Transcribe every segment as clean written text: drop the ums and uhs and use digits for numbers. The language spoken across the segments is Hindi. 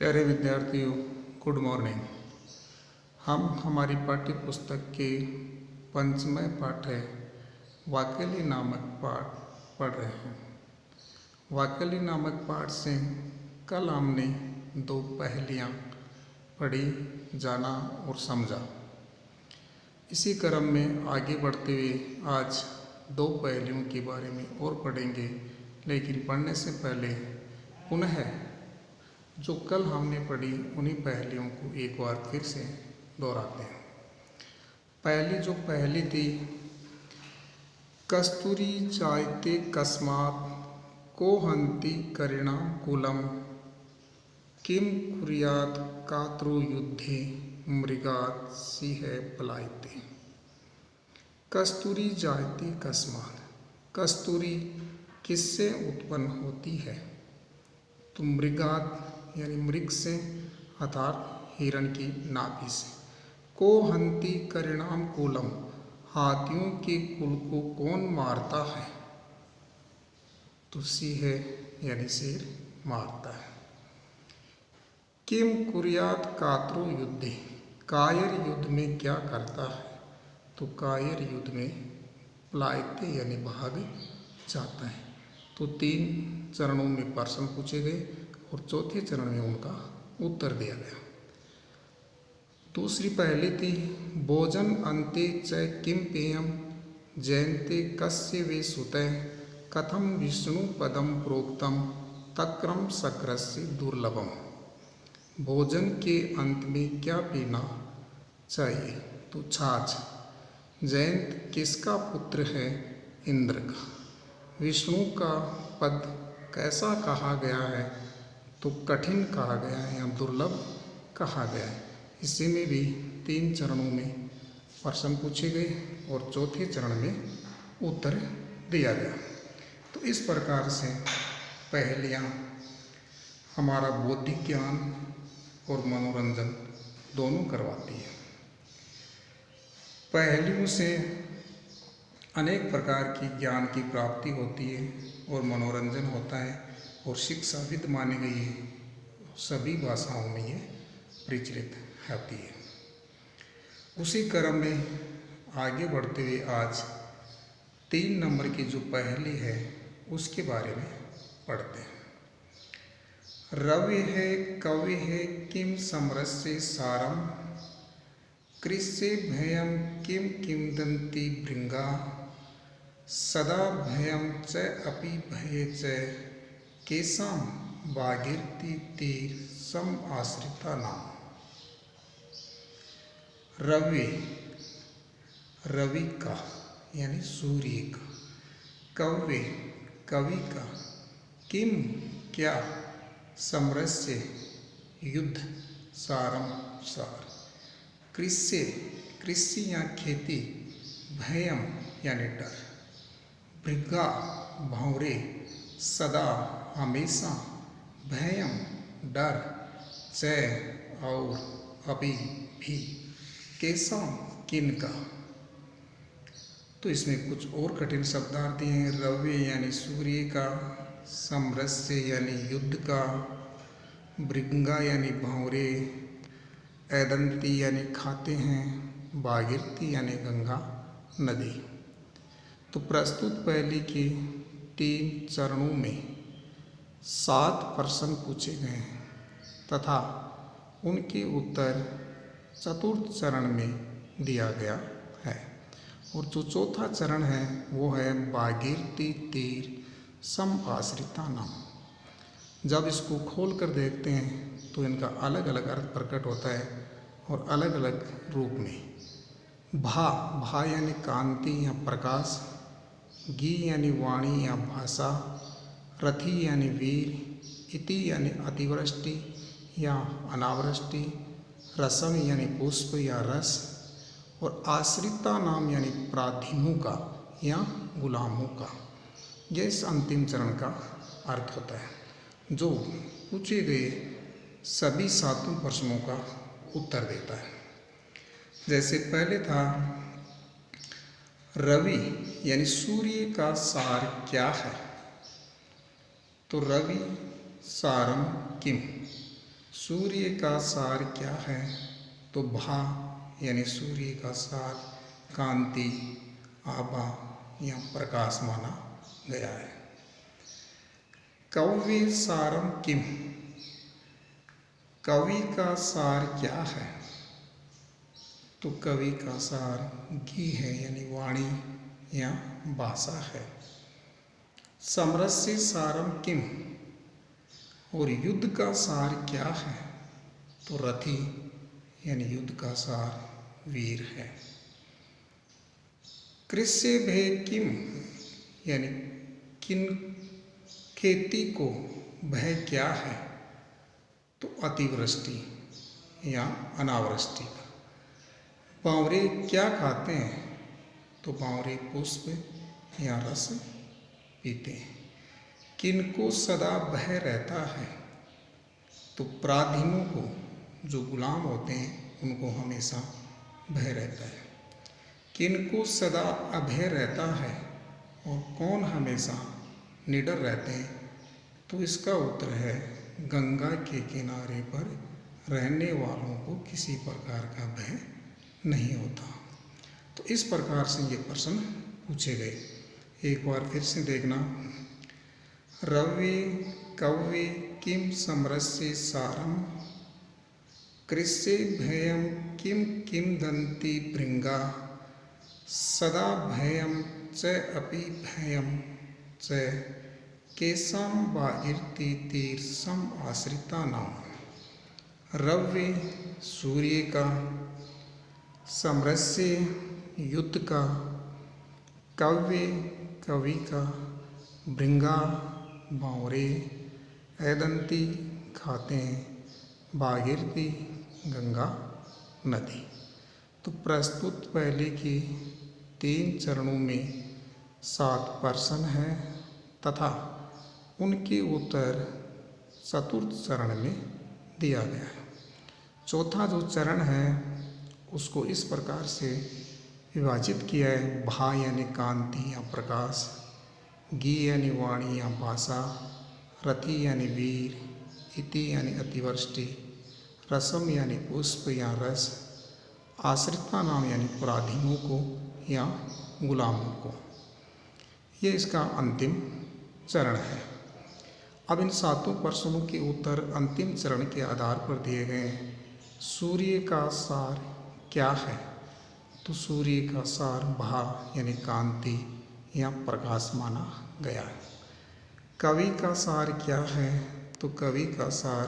प्यारे विद्यार्थियों, गुड मॉर्निंग। हम हमारी पाठ्य पुस्तक के पंचमय पाठ है वाक्यली नामक पाठ पढ़ रहे हैं। वाक्यली नामक पाठ से कल हमने दो पहेलियाँ पढ़ी, जाना और समझा। इसी क्रम में आगे बढ़ते हुए आज दो पहेलियों के बारे में और पढ़ेंगे, लेकिन पढ़ने से पहले पुनः जो कल हमने पढ़ी उन्हीं पहेलियों को एक बार फिर से दोहराते हैं। पहली जो पहेली थी, कस्तूरी चायते कस्मात को हंति करिणा कुलम किम कुर्यात कातरो युद्धे मृगात सिंह पलायते। कस्तूरी जायते कस्मात, कस्तूरी किससे उत्पन्न होती है? तो मृगात यानी मृग से, अर्थात हिरण की नाभि से। को हंति करिणाम कुलम, हाथियों के कुल को कौन मारता है? तो सिंह यानी शेर मारता है। किम कुर्यात कातरो युद्धे, कायर युद्ध में क्या करता है? तो कायर युद्ध में पलायते यानी भाग जाता है। तो 3 चरणों में प्रश्न पूछे गए और चौथे चरण में उनका उत्तर दिया गया। दूसरी पहेली थी, भोजन अन्ते च किम पेयम जयन्ते कस्य वे सुतः कथम विष्णु पदम प्रोक्तम तक्रम शक्रस्य दुर्लभम। भोजन के अंत में क्या पीना चाहिए? तो छाछ। जयंत किसका पुत्र है? इंद्र का। विष्णु का पद कैसा कहा गया है? तो कठिन कहा गया है या दुर्लभ कहा गया है। इसी में भी 3 चरणों में प्रश्न पूछे गए और चौथे चरण में उत्तर दिया गया। तो इस प्रकार से पहेलियाँ हमारा बौद्धिक ज्ञान और मनोरंजन दोनों करवाती है। पहेलियों से अनेक प्रकार की ज्ञान की प्राप्ति होती है और मनोरंजन होता है और शिक्षाविद मानी गई है। सभी भाषाओं में ये प्रचलित होती है। उसी क्रम में आगे बढ़ते हुए आज 3 नंबर की जो पहेली है उसके बारे में पढ़ते हैं। रवि है कवि है किम समरस्य सारम कृष्य भयम किम किंवदंती भृंगा सदा भयम च अपि भये च केसाम भागीरथी तीर सम आश्रिता नाम। रवि, रवि का यानी सूर्य का। कव्य, कवि का। किम क्या? समरस्य युद्ध, सारम सार। कृष्य, कृषि या खेती। भयम यानी डर। भृंगा भंवरे। सदा हमेशा। भयम डर। चय और अभी भी। कैसा किनका। तो इसमें कुछ और कठिन शब्दार्थ हैं। रवि यानी सूर्य का, समरस्य यानी युद्ध का, भृंगा यानी भंवरे, ऐदंती यानी खाते हैं, भागीरथी यानी गंगा नदी। तो प्रस्तुत पहेली के 3 चरणों में 7 प्रश्न पूछे गए हैं तथा उनके उत्तर चतुर्थ चरण में दिया गया है। और जो चौथा चरण है वो है भागीरथी तीर सम आश्रिता नाम। जब इसको खोल कर देखते हैं तो इनका अलग अलग अर्थ प्रकट होता है और अलग अलग रूप में। भा यानी कांति या प्रकाश। गी यानी वाणी या भाषा। रथी यानी वीर। इति यानी अतिवृष्टि या अनावृष्टि। रसम यानी पुष्प या रस। और आश्रिता नाम यानी पराधीनों का या गुलामों का। यह इस अंतिम चरण का अर्थ होता है जो पूछे गए सभी 7 प्रश्नों का उत्तर देता है। जैसे पहले था, रवि यानी सूर्य का सार क्या है? तो रवि सारम किम, सूर्य का सार क्या है? तो भा यानी सूर्य का सार कांति, आभा या प्रकाश माना गया है। कव्य सारम किम? कवि का सार क्या है? तो कवि का सार गी है यानी वाणी या भाषा है। समरस्य सारम किम? और युद्ध का सार क्या है? तो रथी यानी युद्ध का सार वीर है। कृष्य भय किम यानी किन खेती को भय क्या है? तो अतिवृष्टि या अनावृष्टि का। बावरे क्या खाते हैं? तो बावरे पुष्प या रस पीते हैं। किनको सदा भय रहता है? तो पराधीनों को, जो गुलाम होते हैं उनको हमेशा भय रहता है। किनको सदा अभय रहता है और कौन हमेशा निडर रहते हैं? तो इसका उत्तर है गंगा के किनारे पर रहने वालों को किसी प्रकार का भय नहीं होता। तो इस प्रकार से ये प्रश्न पूछे गए। एक बार फिर से देखना। रवि कव्य किम समरस्य सारम, कृष्य भयम किम किम दंती भृंगा, सदा भयम च अपि भयम च केशम वागिर्ति तीर्षम आश्रिता नाम। रवि सूर्य का, समरस्य युद्ध का, कव्य कवि का, भृंगा बावरे, ऐदंती खाते हैं, भागीरथी गंगा नदी। तो प्रस्तुत पहले की 3 चरणों में 7 प्रश्न हैं तथा उनके उत्तर चतुर्थ चरण में दिया गया है। चौथा जो चरण है उसको इस प्रकार से विभाजित किया है। भा यानी कांति या प्रकाश, गी यानी वाणी या भाषा, रथी यानी वीर, इति यानी अतिवृष्टि, रसम यानी पुष्प या रस, आश्रिता नाम यानी पराधीनों को या गुलामों को। ये इसका अंतिम चरण है। अब इन 7 प्रश्नों के उत्तर अंतिम चरण के आधार पर दिए गए हैं। सूर्य का सार क्या है? तो सूर्य का सार भा यानी कांति या प्रकाश माना गया है। कवि का सार क्या है? तो कवि का सार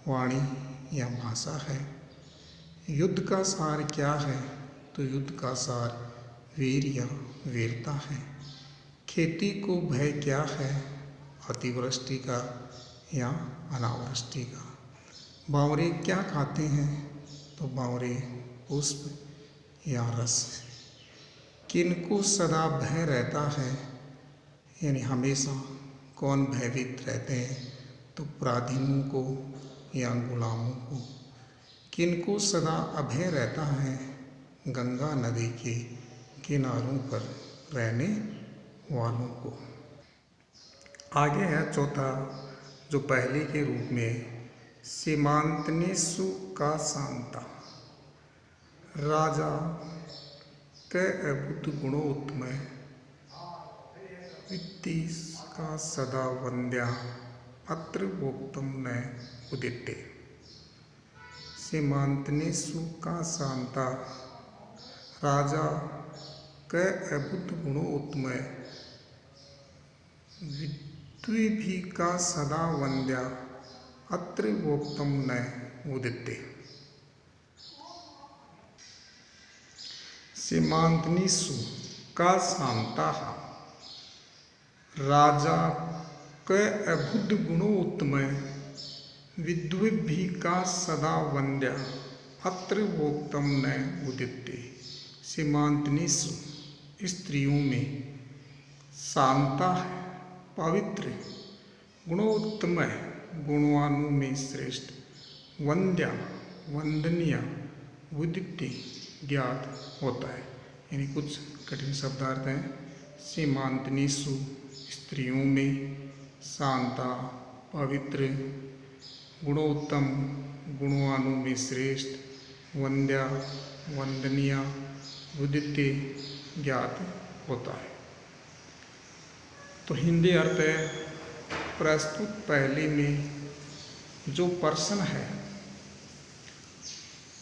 वाणी या भाषा है। युद्ध का सार क्या है? तो युद्ध का सार वीर या वीरता है। खेती को भय क्या है? अतिवृष्टि का या अनावृष्टि का। बावरे क्या खाते हैं? तो बावरे पुष्प या रस। किनको सदा भय रहता है? यानी हमेशा कौन भयभीत रहते हैं? तो पराधीनों को या गुलामों को। किनको सदा अभय रहता है? गंगा नदी के किनारों पर रहने वालों को। आगे है चौथा, जो पहले के रूप में सीमांतनेषु का शांता, राजा क अद्भुत गुणोत्तम, वित्ति का सदा वंद्या, अत्र वोक्तम न उदिते। सीमांतनेषु का शांता, राजा क अद्भुत गुणोत्तम, विद्विभी का सदा वंद्या, अत्र वोक्तम न उदिते। सीमांतनेषु का शांता, राजा क अद्भुत गुणोत्तम, विद्विभी का सदा वंद्या, अत्र वोक्तम न उदिते। सीमांतनेषु स्त्रियों में, शांता है पवित्र, गुणोत्तम गुणवानों में श्रेष्ठ, वंद्या वंदनीय, उदित ज्ञात होता है। यानी कुछ कठिन शब्दार्थ हैं। सीमांतनेषु स्त्रियों में, शांता पवित्र, गुणोत्तम गुणवानु में श्रेष्ठ, वंद्या वंदनीय, उदित्य ज्ञात होता है। तो हिंदी अर्थ है, प्रस्तुत पहले में जो प्रश्न है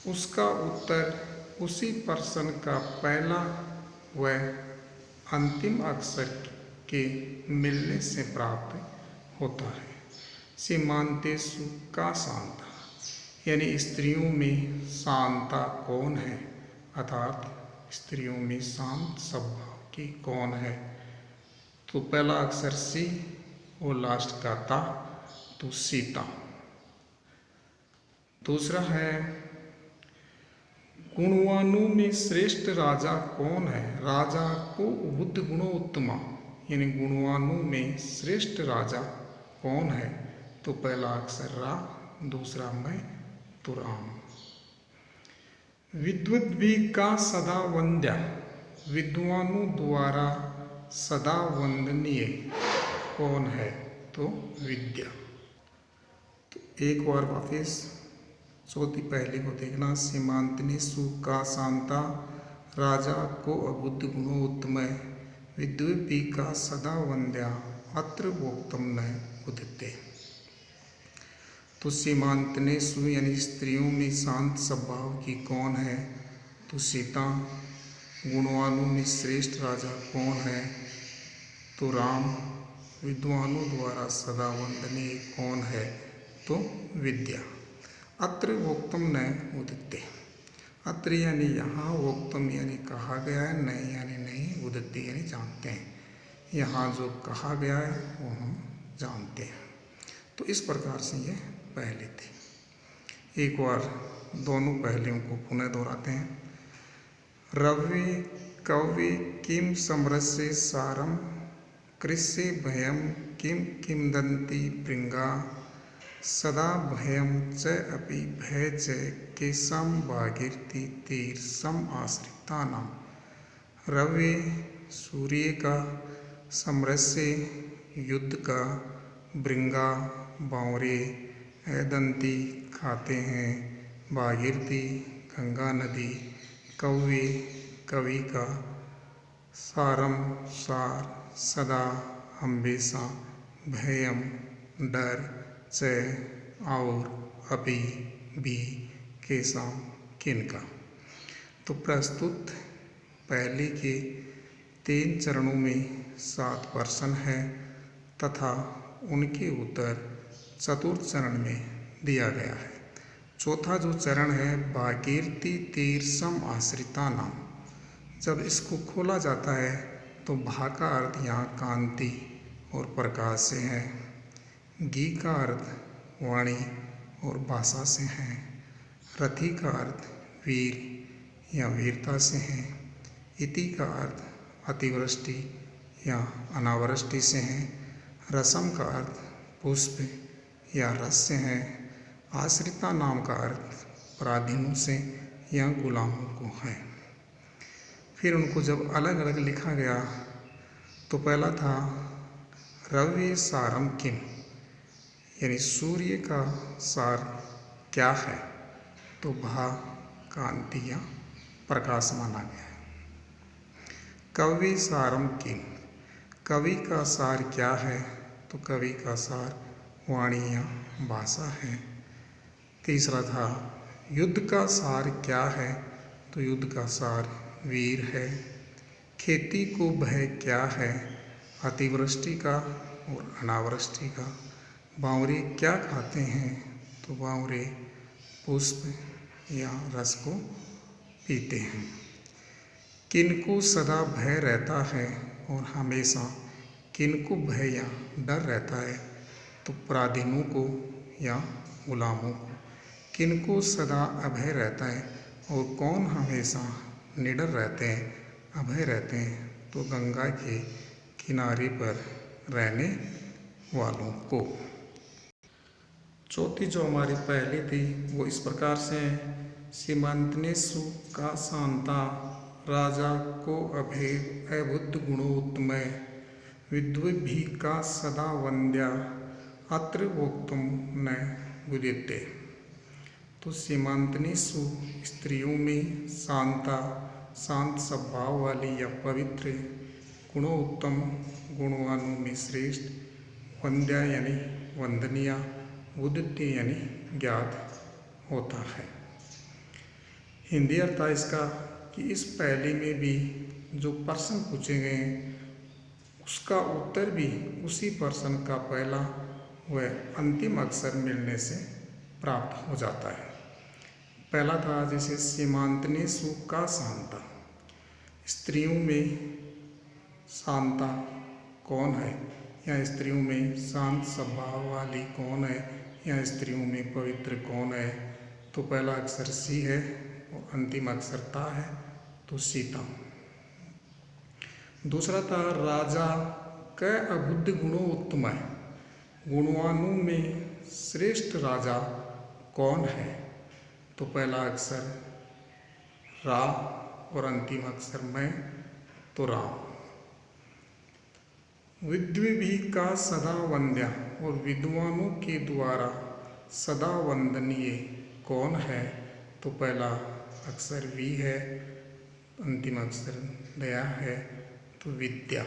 उसका उत्तर उसी प्रश्न का पहला व अंतिम अक्षर के मिलने से प्राप्त होता है। सीमांतेषु का शांता, यानी स्त्रियों में शांता कौन है, अर्थात स्त्रियों में शांत स्वभाव की कौन है। तो पहला अक्षर सी और लास्ट का ता, तो सीता। दूसरा है, गुणवानु में श्रेष्ठ राजा कौन है, राजा को बुद्ध गुणोत्तमा, यानी गुणवानु में श्रेष्ठ राजा कौन है। तो पहला अक्षर रा, दूसरा मैं, तो राम। विद्वत भी का सदा वंद्या, विद्वानों द्वारा सदा वंदनीय कौन है, तो विद्या। तो एक बार वापिस चौथी पहले को देखना। सीमांतेषु का शांता, राजा को अबुद्ध गुणोत्तम, विद्वपी का सदा वंद्या, अत्र वोक्तम न उदिते। तो सीमांतेषु यानी स्त्रियों में शांत स्वभाव की कौन है, तो सीता। गुणवानों में श्रेष्ठ राजा कौन है, तो राम। विद्वानों द्वारा सदा वंदनीय कौन है, तो विद्या। अत्र वोक्तम न उदिते, अत्र यानी यहाँ, वोक्तम यानी कहा गया है, न यानी नहीं, उदिते यानी जानते हैं। यहाँ जो कहा गया है वो हम जानते हैं। तो इस प्रकार से ये पहले थे। एक बार दोनों पहलियों को पुनः दोहराते हैं। रवि कवि किम समरस्य सारम, कृष्य भयम किम किंवदंती भृंगा, सदा भयम च अपि भय च केशम भागीरथी तीर्षम आश्रितानाम। रवि सूर्य का, समरस्य युद्ध का, भृंगा बावरे, ऐदंती खाते हैं, भागीरथी गंगा नदी, कव्य कवि का, सारम सार, सदा हमेशा, भयम डर, च और अभी भी, केशम किनका। तो प्रस्तुत पहले के 3 चरणों में 7 प्रश्न है तथा उनके उत्तर चतुर्थ चरण में दिया गया है। चौथा जो चरण है, भागीरथी तीर्षम आश्रिता नाम, जब इसको खोला जाता है तो भा का अर्थ यहाँ कांति और प्रकाश से है, गी का अर्थ वाणी और भाषा से है, रथी का अर्थ वीर या वीरता से है, इति का अर्थ अतिवृष्टि या अनावृष्टि से है, रसम का अर्थ पुष्प या रस से है, आश्रिता नाम का अर्थ पराधीनों से या गुलामों को है। फिर उनको जब अलग अलग लिखा गया तो पहला था रवि सारम किम, यानी सूर्य का सार क्या है, तो भा कांति या प्रकाश माना गया है। कवि सारम किम, कवि का सार क्या है, तो कवि का सार वाणी या भाषा है। तीसरा था युद्ध का सार क्या है, तो युद्ध का सार वीर है। खेती को भय क्या है, अतिवृष्टि का और अनावृष्टि का। बावरे क्या खाते हैं, तो बावरे पुष्प या रस को पीते हैं। किनको सदा भय रहता है और हमेशा किनको भय या डर रहता है, तो पराधीनों को या गुलामों को। किनको सदा अभय रहता है और कौन हमेशा निडर रहते हैं, अभय रहते हैं, तो गंगा के किनारे पर रहने वालों को। चौथी जो हमारी पहली थी वो इस प्रकार से है, सीमांतेषु का शांता, राजा को अभय अबुद्ध गुणोत्तमय, विद्वद्भी का सदा वंद्या, अत्र वोक्तुम न विद्यते। तो सीमांतनी सु स्त्रियों में शांता, शांत स्वभाव वाली या पवित्र, गुणोत्तम, गुणवानों में श्रेष्ठ, वंद्या यानी वंदनिया, उदित्य यानी ज्ञात होता है। हिंदी अर्थ है इसका कि इस पहले में भी जो प्रश्न पूछे गए हैं उसका उत्तर भी उसी प्रश्न का पहला व अंतिम अक्षर मिलने से प्राप्त हो जाता है। पहला था जैसे सीमांतनेषु का शांता, स्त्रियों में शांता कौन है, या स्त्रियों में शांत स्वभाव वाली कौन है, या स्त्रियों में पवित्र कौन है। तो पहला अक्षर सी है और अंतिम अक्षर ता है, तो सीता। दूसरा था राजा क अबुद्ध गुणों उत्तम है, गुणवानों में श्रेष्ठ राजा कौन है। तो पहला अक्षर रा और अंतिम अक्षर मैं, तो राम। विद्विभी का सदा वंद्या, और विद्वानों के द्वारा सदा वंदनीय कौन है। तो पहला अक्षर वी है, अंतिम अक्षर दया है, तो विद्या।